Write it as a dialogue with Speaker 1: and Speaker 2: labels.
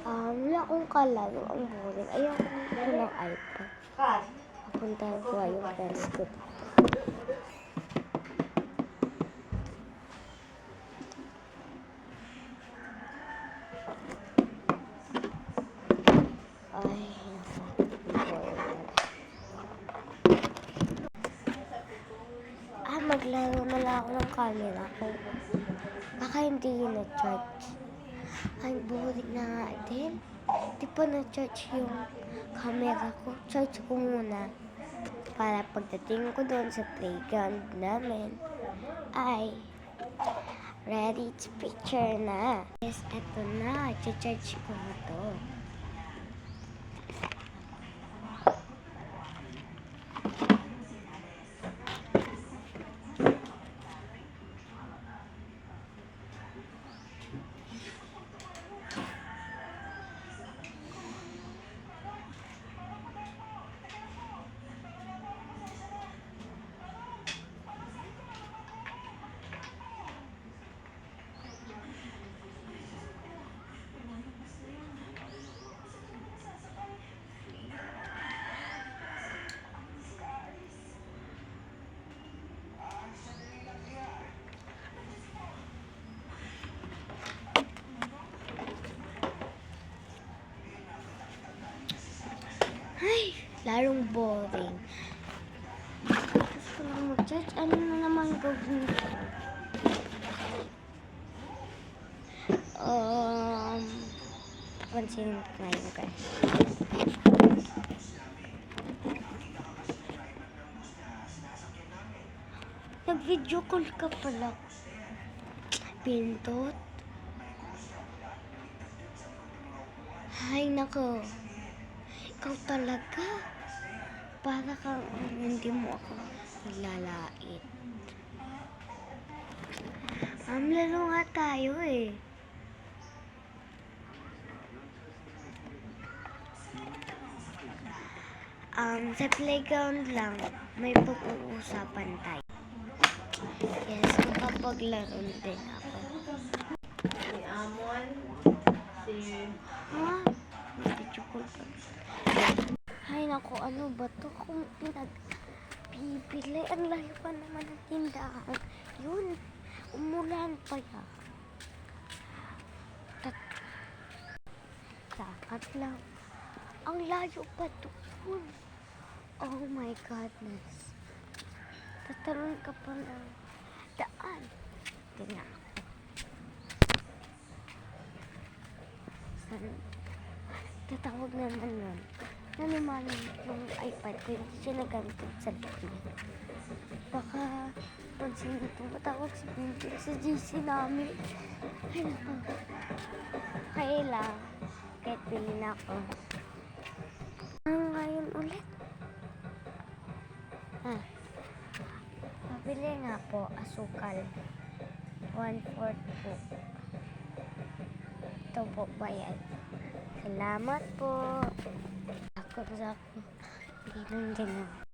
Speaker 1: Wala akong kalaro. Ang boring. Ayoko ko ng iPad. Papuntahan ko yung friends ko. Ay, maglaro na lang ako ng camera ko. Baka hindi yun na-charge. Ay, boring na nga din. Di pa na-charge yung camera ko. Charge ko muna. Para pagdating ko doon sa playground namin, ay ready to picture na. Yes, eto na. Charge ko na to. Ay, larong boring. Gusto lang mag-charge. Ano na naman gawin ko? Pansin ko ngayon, guys. Nag-video call ka pala. Pintot. Ay, nako. Ikaw talaga. Para kang hindi mo ako naglalait. Laro nga tayo eh. Sa playground lang, may pag-uusapan tayo. Yes, makapaglaro din ako.
Speaker 2: Si Amon,
Speaker 1: Ha? Video call ka. Ay, naku, ano ba to? Kung pinagbibili, ang layo pa naman ng tindahan. Yun, umulan pa yan. Dapat lang. Ang layo pa doon. Oh my goodness. Tatalon ka pa ng daan. Tingnan ako. Tatawag naman yun. Nanimanin yung iPad ko, hindi siya nagamit sa likod. Baka pansin ito, matawag si Pinto sa GC namin. Ay naku. Kaya lang, kahit bilhin ako. Ngayon ulit. Mabili nga po, asukal. 1/4 po. Ito po bayad. Salamat po. Ako. Bilhin din ako.